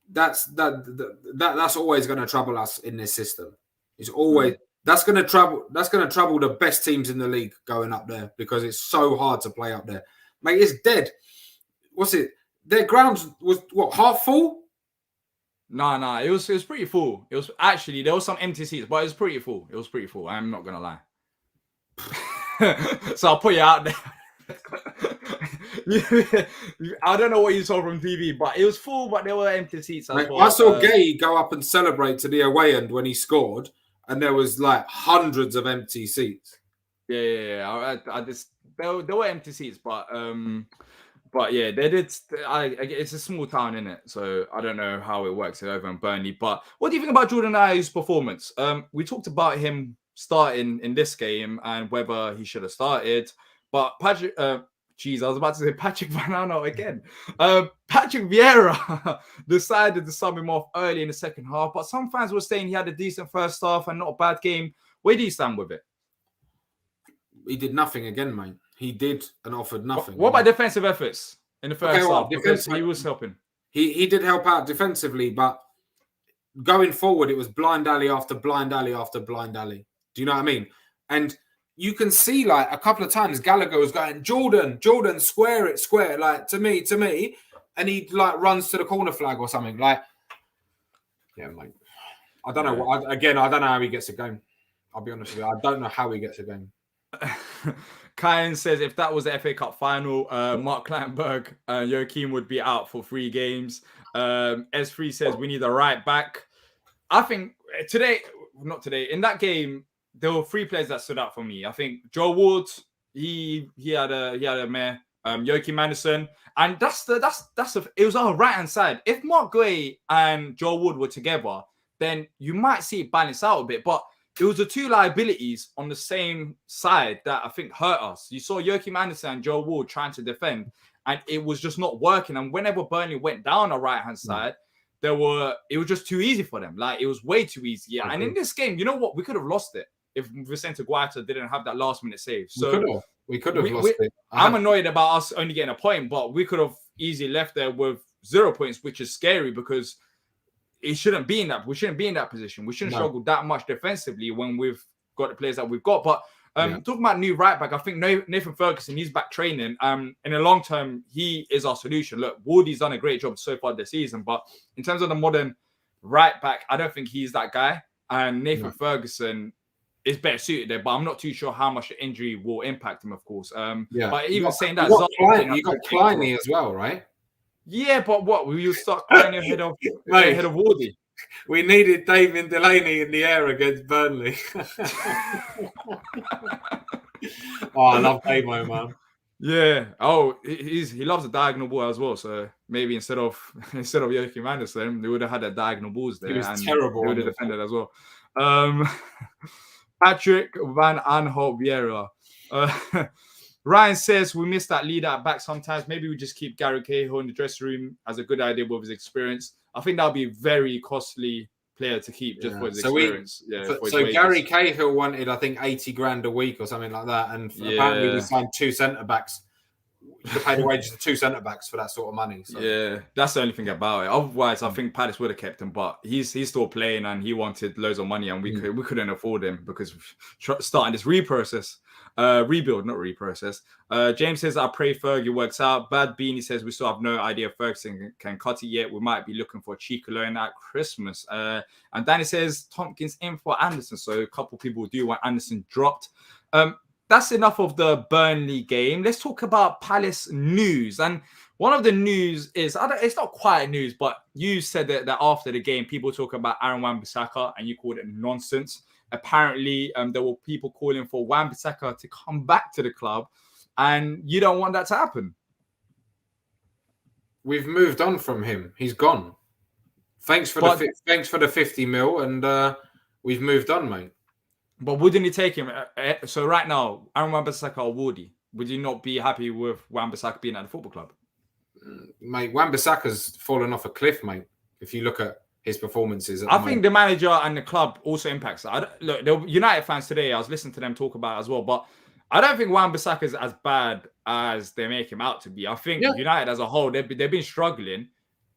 that's always going to trouble us in this system. It's always that's going to trouble the best teams in the league going up there because it's so hard to play up there. Mate, it's dead. What's it? Their ground was what, half full? No, it was pretty full. It was actually, there was some empty seats, but it was pretty full. I'm not gonna lie. So I'll put you out there. I don't know what you saw from TV, but it was full, but there were empty seats as well. I saw Gay go up and celebrate to the away end when he scored, and there was like hundreds of empty seats. Yeah. There were empty seats, but yeah, they did. It's a small town, innit? So I don't know how it works over in Burnley. But what do you think about Jordan Ayew's performance? We talked about him starting in this game and whether he should have started. But Patrick, I was about to say Patrick Van Aanholt again. Patrick Vieira decided to sub him off early in the second half. But some fans were saying he had a decent first half and not a bad game. Where do you stand with it? He did nothing again, mate. He did and offered nothing. What about defensive efforts in the first half? Because he was helping. He did help out defensively, but going forward, it was blind alley after blind alley after blind alley. Do you know what I mean? And you can see, like, a couple of times Gallagher was going, Jordan, square it, like, to me. And he, like, runs to the corner flag or something. Like, yeah, mate. I don't know. I don't know how he gets a game. I'll be honest with you. I don't know how he gets a game. Kyan says if that was the FA Cup final, Mark Kleinberg and Joachim would be out for 3 games. S3 says we need a right back. I think in that game, there were 3 players that stood out for me. I think Joe Ward, he had a mare. Joachim Anderson, and it was our right hand side. If Mark Gray and Joe Wood were together, then you might see it balance out a bit. But it was the 2 liabilities on the same side that I think hurt us. You saw Joachim Anderson and Joe Wood trying to defend, and it was just not working. And whenever Burnley went down our right hand side, it was just too easy for them. Like, it was way too easy. Yeah. And in this game, you know what? We could have lost it if Vicente Guaita didn't have that last minute save. So we could have lost it. I'm annoyed about us only getting a point, but we could have easily left there with 0 points, which is scary because it shouldn't be in that. We shouldn't be in that position. We shouldn't struggle that much defensively when we've got the players that we've got. But talking about new right back, I think Nathan Ferguson, he's back training. In the long term, he is our solution. Look, Wardy's done a great job so far this season, but in terms of the modern right back, I don't think he's that guy. And Nathan Ferguson is better suited there, but I'm not too sure how much the injury will impact him, of course. But even saying that, you got Pliny as well, right? Yeah, but what? Will you start Pliny ahead of Wardy? We needed David Delaney in the air against Burnley. I love Damo, man. Yeah. Oh, he loves a diagonal ball as well. So maybe instead of Joachim Anderson, they would have had a diagonal balls there. He was terrible. They would have defended as well. Patrick Van Aanholt Vieira. Ryan says we miss that leader at back sometimes. Maybe we just keep Gary Cahill in the dressing room as a good idea with his experience. I think that'll be a very costly player to keep just for his experience. So Gary Cahill wanted, I think, 80 grand a week or something like that. And apparently we signed 2 centre-backs. You could pay the wages of 2 centre-backs for that sort of money. So. Yeah, that's the only thing about it. Otherwise, I think Palace would have kept him, but he's still playing and he wanted loads of money and we couldn't afford him because starting this rebuild, not reprocess. James says, I pray Fergie works out. Bad Beanie says, we still have no idea if Ferguson can cut it yet. We might be looking for a cheeky loan at Christmas. And Danny says, Tompkins in for Anderson. So a couple people do want Anderson dropped. That's enough of the Burnley game. Let's talk about Palace news. And one of the news is, it's not quite news, but you said that after the game, people talk about Aaron Wan-Bissaka and you called it nonsense. Apparently, there were people calling for Wan-Bissaka to come back to the club, and you don't want that to happen. We've moved on from him. He's gone. Thanks for the 50 mil, and we've moved on, mate. But wouldn't you take him? So right now, Aaron Wan-Bissaka or Wardy, would you not be happy with Wan-Bissaka being at the football club? Mate, Wan-Bissaka's fallen off a cliff, mate. If you look at his performances. I think the manager and the club also impacts that. Look, the United fans today, I was listening to them talk about it as well, but I don't think Wan-Bissaka is as bad as they make him out to be. I think United as a whole, they've been struggling,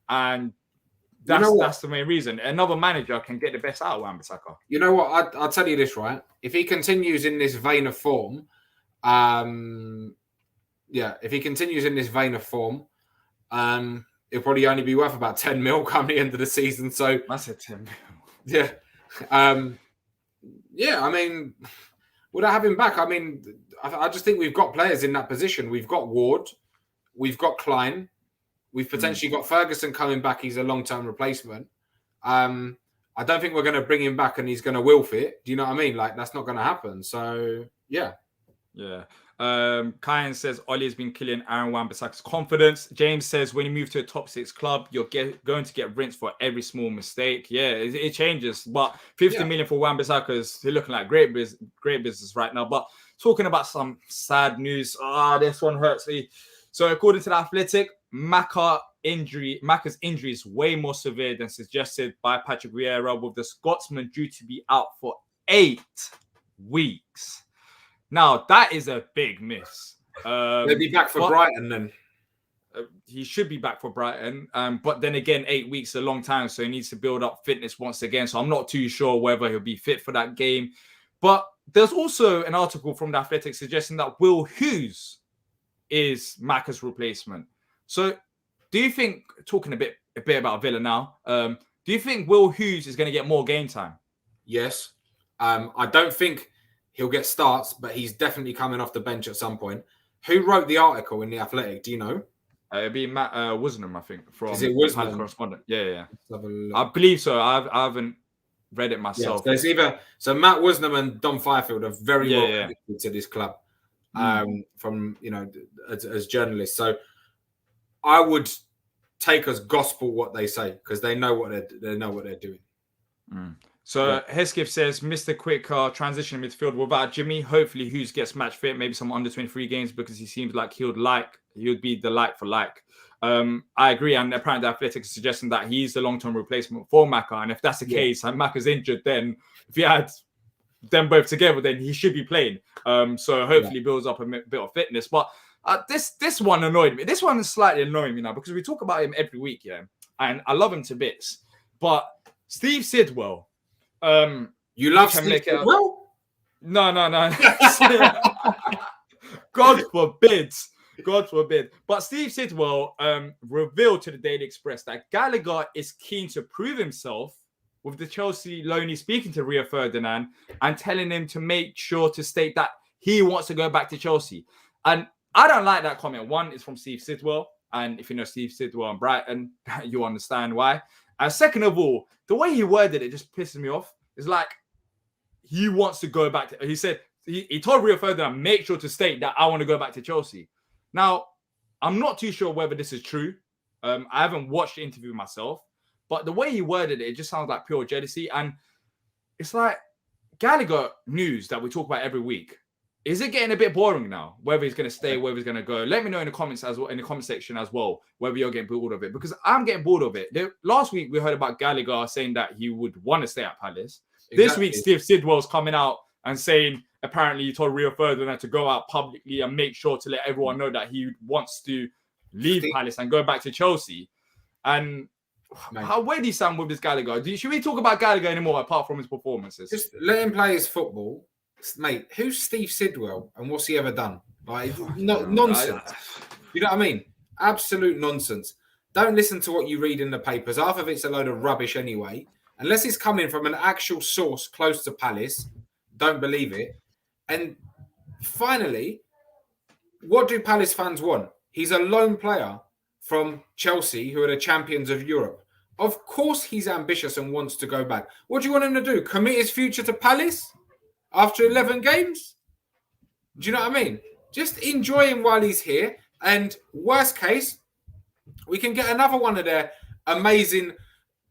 and That's the main reason. Another manager can get the best out of Wan-Bissaka. You know what? I'll tell you this, right? If he continues in this vein of form, if he continues in this vein of form, it'll probably only be worth about 10 mil come the end of the season. So that's a 10 mil. Yeah. I mean, would I have him back? I mean, I just think we've got players in that position. We've got Ward, we've got Klein, we've potentially got Ferguson coming back. He's a long-term replacement. I don't think we're going to bring him back and he's going to wilf it. Do you know what I mean? Like, that's not going to happen. So, yeah. Yeah. Kyan says Oli has been killing Aaron Wan-Bissaka's confidence. James says when you move to a top 6 club, you're going to get rinsed for every small mistake. Yeah, it changes. But 50 million for Wan-Bissaka is looking like great business right now. But talking about some sad news. This one hurts me. So according to the Athletic, Macca's injury is way more severe than suggested by Patrick Vieira, with the Scotsman due to be out for 8 weeks. Now, that is a big miss. He'll be back for Brighton then. He should be back for Brighton. But then again, 8 weeks is a long time, so he needs to build up fitness once again. So I'm not too sure whether he'll be fit for that game. But there's also an article from The Athletic suggesting that Will Hughes is Macca's replacement. So do you think, talking a bit about Villa now, do you think Will Hughes is going to get more game time? Yes. I don't think he'll get starts, but he's definitely coming off the bench at some point. Who wrote the article in The Athletic? Do you know? It'd be Matt Woosnam, I think. From Is it Woosnam? Correspondent. Yeah. I believe so. I haven't read it myself. Yeah, so Matt Woosnam and Dom Fifield are very well connected to this club, from as journalists. So I would take as gospel what they say because they know what they're doing. So Hesketh says, Mr. Quick transition midfield without Jimmy. Hopefully Hughes gets match fit, maybe some under 23 games because he seems like he would be the like for like. I agree, and apparently the Athletic is suggesting that he's the long-term replacement for Macca, and if that's the case and Macca's injured, then if he had them both together, then he should be playing. So hopefully builds up a bit of fitness. But this one annoyed me. This one is slightly annoying me now because we talk about him every week, and I love him to bits. But Steve Sidwell, you love Steve Sidwell? No. God forbid. But Steve Sidwell revealed to the Daily Express that Gallagher is keen to prove himself, with the Chelsea loanee speaking to Rio Ferdinand and telling him to make sure to state that he wants to go back to Chelsea. And I don't like that comment. One, it's from Steve Sidwell. And if you know Steve Sidwell and Brighton, you understand why. And second of all, the way he worded it just pisses me off. It's like he wants to go back to... He said... He told Rio Ferdinand, make sure to state that I want to go back to Chelsea. Now, I'm not too sure whether this is true. I haven't watched the interview myself. But the way he worded it just sounds like pure jealousy. And it's like Gallagher news that we talk about every week. Is it getting a bit boring now? Whether he's going to stay, whether he's going to go. Let me know in the comments as well, in the comment section as well, whether you're getting bored of it. Because I'm getting bored of it. Last week, we heard about Gallagher saying that he would want to stay at Palace. Exactly. This week, Steve Sidwell's coming out and saying... Apparently, he told Rio Ferdinand to go out publicly and make sure to let everyone know that he wants to leave Palace and go back to Chelsea. And where do you stand with this Gallagher? Should we talk about Gallagher anymore apart from his performances? Just let him play his football. Mate, who's Steve Sidwell and what's he ever done? Like, nonsense. You know what I mean? Absolute nonsense. Don't listen to what you read in the papers. Half of it's a load of rubbish anyway. Unless it's coming from an actual source close to Palace, don't believe it. And finally, what do Palace fans want? He's a lone player from Chelsea, who are the champions of Europe. Of course he's ambitious and wants to go back. What do you want him to do? Commit his future to Palace after 11 games? Do you know what I mean? Just enjoy him while he's here. And worst case, we can get another one of their amazing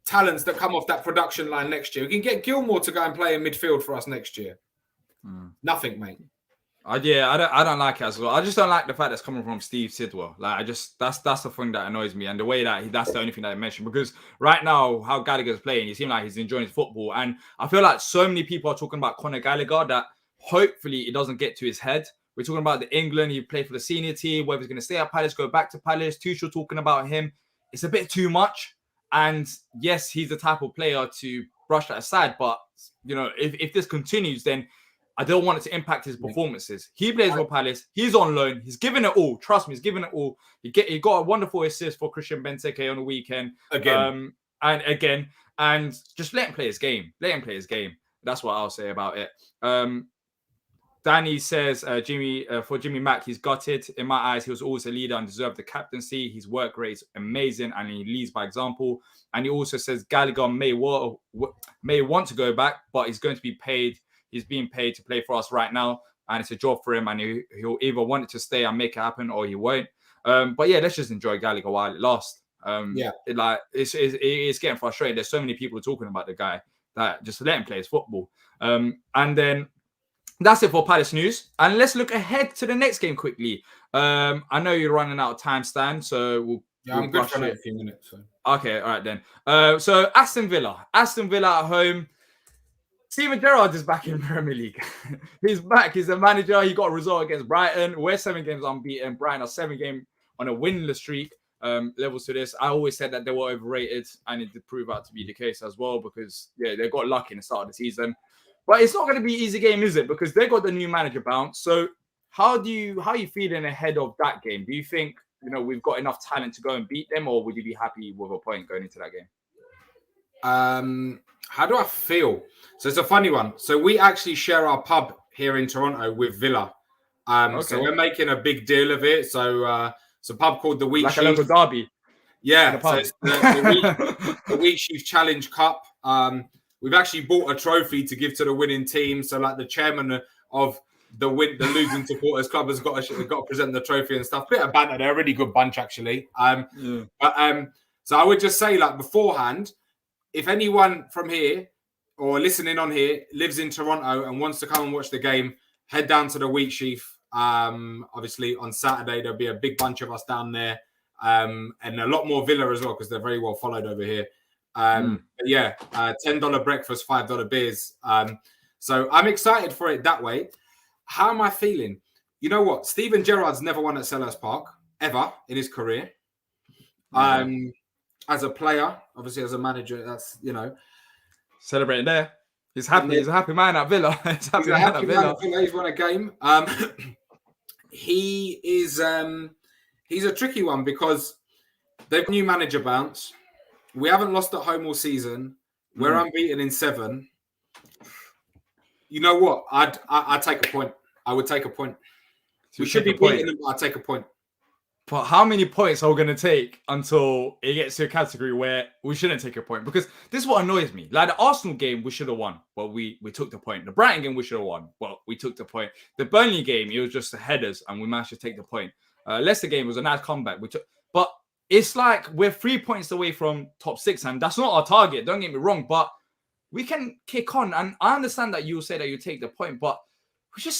talents that come off that production line next year. We can get Gilmore to go and play in midfield for us next year. Nothing, mate. I don't like it as well. I just don't like the fact that's coming from Steve Sidwell. Like, that's the thing that annoys me, and the way that that's the only thing that I mentioned. Because right now, how Gallagher's playing, he seems like he's enjoying his football, and I feel like so many people are talking about Conor Gallagher that hopefully it doesn't get to his head. We're talking about the England. He played for the senior team. Whether he's going to stay at Palace, go back to Palace. Tuchel talking about him. It's a bit too much. And yes, he's the type of player to brush that aside. But, if this continues, then I don't want it to impact his performances. He plays for Palace. He's on loan. He's given it all. Trust me, he's given it all. He got a wonderful assist for Christian Benteke on the weekend. And just let him play his game. Let him play his game. That's what I'll say about it. Danny says, for Jimmy Mack, he's gutted. In my eyes, he was always a leader and deserved the captaincy. His work rate is amazing and he leads by example. And he also says Gallagher may want to go back, but he's going to be paid. He's being paid to play for us right now. And it's a job for him. And he'll either want it to stay and make it happen or he won't. But yeah, let's just enjoy Gallagher while it lasts. It's getting frustrating. There's so many people talking about the guy that just let him play his football. And then that's it for Palace news. And let's look ahead to the next game quickly. I know you're running out of time, Stan, so I'm good for a few minutes. So. Okay, all right then. So Aston Villa at home. Steven Gerrard is back in the Premier League. He's back. He's a manager. He got a result against Brighton. We're 7 games unbeaten. Brighton are 7 games on a winless streak. Levels to this. I always said that they were overrated, and it did prove out to be the case as well because they got lucky in the start of the season. But it's not going to be an easy game, is it? Because they got the new manager bounce. So how are you feeling ahead of that game? Do you think we've got enough talent to go and beat them, or would you be happy with a point going into that game? How do I feel? So it's a funny one. So we actually share our pub here in Toronto with Villa. So we're making a big deal of it. So it's a pub called the Wheat Sheaf. Like a local derby. Yeah. So it's the Wheat Sheaf Challenge Cup. We've actually bought a trophy to give to the winning team. So like the chairman of the losing supporters club has got to present the trophy and stuff. Bit of banter. They're a really good bunch actually. So I would just say like beforehand, if anyone from here or listening on here lives in Toronto and wants to come and watch the game, head down to the Wheat Sheaf. Obviously on Saturday, there'll be a big bunch of us down there. And a lot more Villa as well, because they're very well followed over here. $10 breakfast, $5 beers. So I'm excited for it that way. How am I feeling? You know what? Steven Gerrard's never won at Selhurst Park, ever in his career. As a player, obviously as a manager, that's, celebrating there. He's happy. He's a happy man at Villa. He's a happy man at Villa. He's won a game. He's a tricky one because they've new manager bounce. We haven't lost at home all season. We're unbeaten in 7. You know what? I'd take a point. I would take a point. We should be beating them, but I'd take a point. But how many points are we going to take until it gets to a category where we shouldn't take a point? Because this is what annoys me. Like the Arsenal game, we should have won, but we took the point. The Brighton game, we should have won, but we took the point. The Burnley game, it was just the headers, and we managed to take the point. Leicester game was a nice comeback. But it's like we're 3 points away from top 6, and that's not our target. Don't get me wrong, but we can kick on. And I understand that you'll say that you take the point, but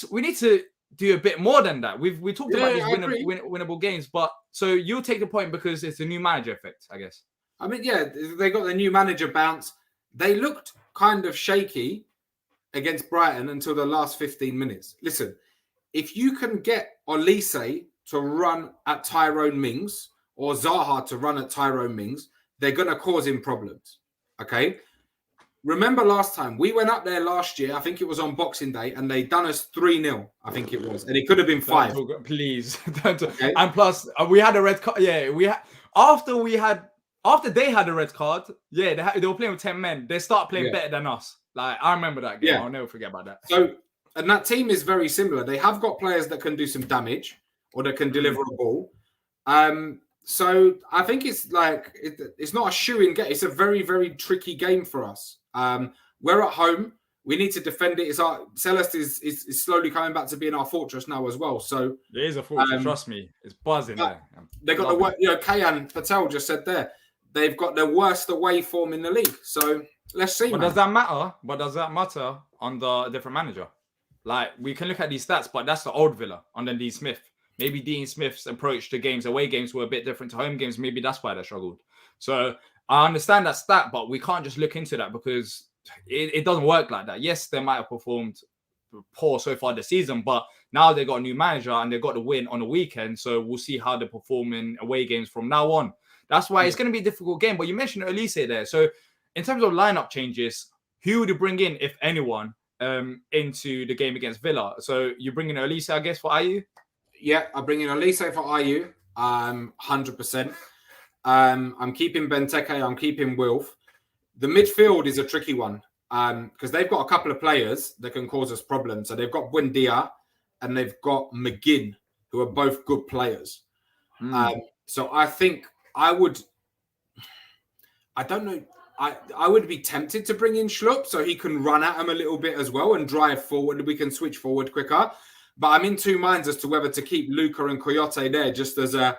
we need to do a bit more than that. We talked about these winnable games, but so you'll take the point because it's a new manager effect, I guess. I mean, yeah, they got the new manager bounce. They looked kind of shaky against Brighton until the last 15 minutes. Listen, if you can get Olise to run at Tyrone Mings or Zaha to run at Tyrone Mings, they're going to cause him problems. Okay? Remember last time, we went up there last year, I think it was on Boxing Day, and they done us 3-0, I think it was. And it could have been 5. Please. Okay. And plus, we had a red card. Yeah, after they had a red card, they were playing with 10 men. They start playing better than us. Like, I remember that game. I'll never forget about that. So, and that team is very similar. They have got players that can do some damage or that can deliver a ball. So I think it's like, it's not a shoo-in game. It's a very, very tricky game for us. We're at home. We need to defend it. Selhurst is slowly coming back to being our fortress now as well. So it is a fortress. Trust me, it's buzzing there. They got Kayan Patel just said there. They've got the worst away form in the league. So let's see. But does that matter? But does that matter under a different manager? Like we can look at these stats, but that's the old Villa under Dean Smith. Maybe Dean Smith's approach to away games were a bit different to home games. Maybe that's why they struggled. So I understand that stat, but we can't just look into that because it doesn't work like that. Yes, they might have performed poor so far this season, but now they got a new manager and they got the win on the weekend. So we'll see how they perform in away games from now on. That's why it's going to be a difficult game. But you mentioned Elise there. So in terms of lineup changes, who would you bring in, if anyone, into the game against Villa? So you bring in Elise, I guess, for IU? Yeah, I bring in Elise for IU, 100%. I'm keeping Benteke, I'm keeping Wilf. The midfield is a tricky one because they've got a couple of players that can cause us problems. So they've got Buendia and they've got McGinn, who are both good players. So I think I don't know. I would be tempted to bring in Schlupp so he can run at him a little bit as well and drive forward. We can switch forward quicker. But I'm in two minds as to whether to keep Luca and Coyote there just as a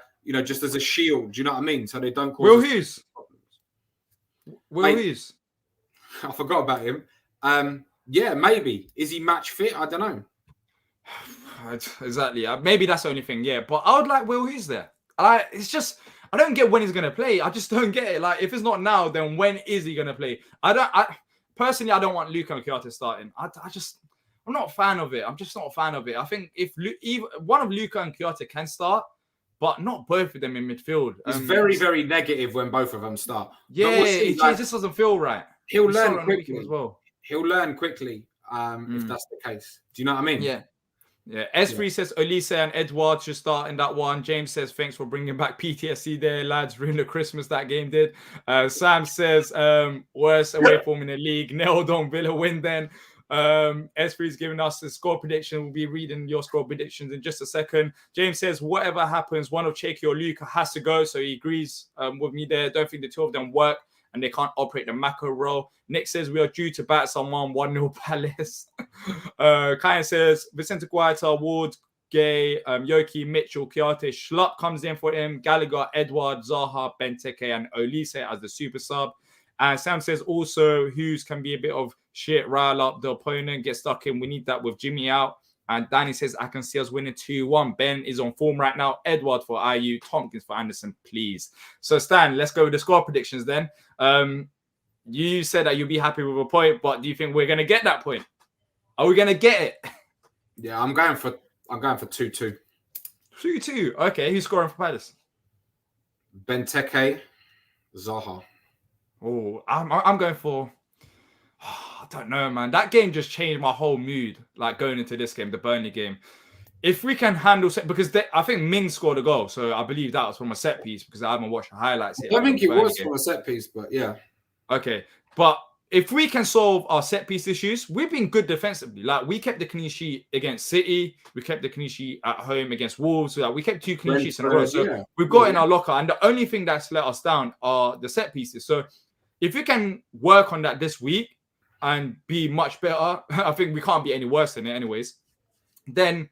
shield. Do you know what I mean? So they don't cause Will Hughes. Will Hughes. I forgot about him. Yeah, maybe. Is he match fit? I don't know. Exactly. Maybe that's the only thing. Yeah, but I would like Will Hughes there. It's just I don't get when he's gonna play. I just don't get it. Like if it's not now, then when is he gonna play? Personally, I don't want Luca and Kyoto starting. I'm not a fan of it. I'm just not a fan of it. I think if either one of Luca and Kyoto can start, but not both of them in midfield. It's very, very negative when both of them start. Yeah, it just doesn't feel right. He'll learn quickly as well. He'll learn quickly if that's the case. Do you know what I mean? Yeah. Yeah, S3 says Elise and Edward should start in that one. James says thanks for bringing back PTSD there, lads. Ruined the Christmas that game did. Sam says worst away form in the league. Nailed on Villa win then. S3 is giving us the score prediction. We'll be reading your score predictions in just a second. James says whatever happens, one of Cheki or Luca has to go. So he agrees with me there. Don't think the two of them work and they can't operate the macro role. Nick says we are due to bat someone 1-0 Palace. Kyan says Vicente Guaita, Ward, Gay, Yoki, Mitchell, Kiarte, Schlupp comes in for him. Gallagher, Edward, Zaha, Benteke, and Olise as the super sub. And Sam says also Hughes can be a bit of shit, rile up the opponent, get stuck in. We need that with Jimmy out. And Danny says, I can see us winning 2-1. Ben is on form right now. Edward for IU. Tompkins for Anderson, please. So, Stan, let's go with the score predictions then. You said that you'll be happy with a point, but do you think we're going to get that point? Are we going to get it? Yeah, I'm going for 2-2. 2-2. Okay, who's scoring for Palace? Benteke, Zaha. Oh, I'm going for... I don't know, man. That game just changed my whole mood, like going into this game, the Burnley game. If we can handle... Because I think Ming scored a goal, so I believe that was from a set piece because I haven't watched the highlights yet. I don't think it was from a set piece, but yeah. Okay, but if we can solve our set piece issues, we've been good defensively. Like, we kept the clean sheet against City. We kept the clean sheet at home against Wolves. So we kept 2 clean sheets in a row. So we've got in our locker. And the only thing that's let us down are the set pieces. So if we can work on that this week and be much better, I think we can't be any worse than it anyways, then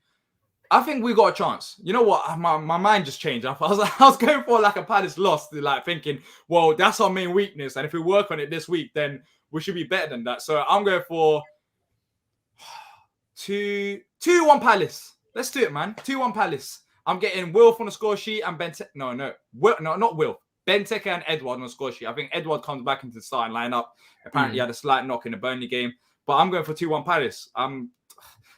I think we got a chance. You know what? My mind just changed. I was going for like a Palace loss, like thinking, well, that's our main weakness. And if we work on it this week, then we should be better than that. So I'm going for 2-1 Palace. Let's do it, man. 2-1 Palace. I'm getting Wilf on the score sheet and Benteke. No, not Wilf. Benteke and Edward on the score sheet. I think Edward comes back into the starting lineup. Apparently, he had a slight knock in the Burnley game. But I'm going for 2-1 Palace. I'm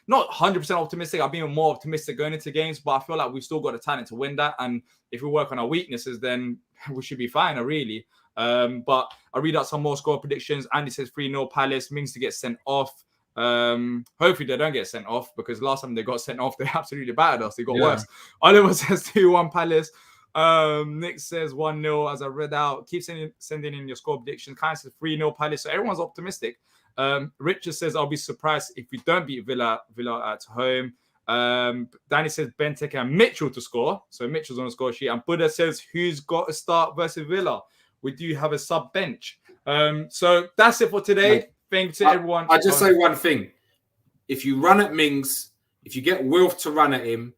not 100% optimistic. I'm being more optimistic going into games, but I feel like we've still got the talent to win that. And if we work on our weaknesses, then we should be fine, really. But I'll read out some more score predictions. Andy says 3-0 Palace. Mings to get sent off. Hopefully they don't get sent off because last time they got sent off, they absolutely battered us. They got worse. Oliver says 2-1 Palace. Nick says 1-0 as I read out. Keep sending in your score predictions. Kind of says 3-0 Palace. So everyone's optimistic. Richard says I'll be surprised if we don't beat Villa at home. Danny says Benteke and Mitchell to score. So Mitchell's on the score sheet. And Buddha says who's got to start versus Villa. We do have a sub bench. So that's it for today. Thanks to everyone. I just say one thing. If you run at Mings, if you get Wilf to run at him,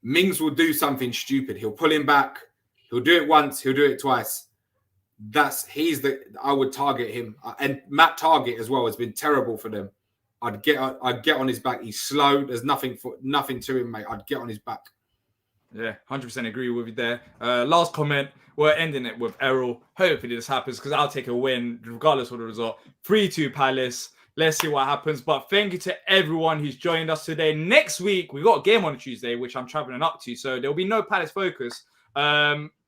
Mings will do something stupid. He'll pull him back. He'll do it once. He'll do it twice. I would target him. And Matt Target as well has been terrible for them. I'd get on his back. He's slow. There's nothing to him, mate. I'd get on his back. Yeah, 100% agree with you there. Last comment. We're ending it with Errol. Hopefully this happens because I'll take a win regardless of the result. 3-2 Palace. Let's see what happens. But thank you to everyone who's joined us today. Next week, we got a game on Tuesday, which I'm traveling up to. So there'll be no Palace focus.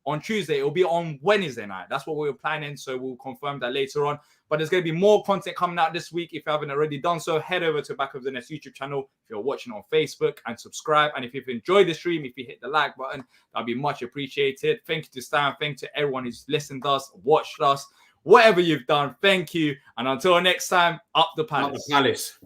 on Tuesday. It'll be on Wednesday night. That's what we were planning. So we'll confirm that later on. But there's going to be more content coming out this week. If you haven't already done so, head over to Back of the Nest YouTube channel if you're watching on Facebook and subscribe. And if you've enjoyed the stream, if you hit the like button, that'd be much appreciated. Thank you to Stan. Thank you to everyone who's listened to us, watched us, whatever you've done. Thank you. And until next time, up the Palace. Up the Palace.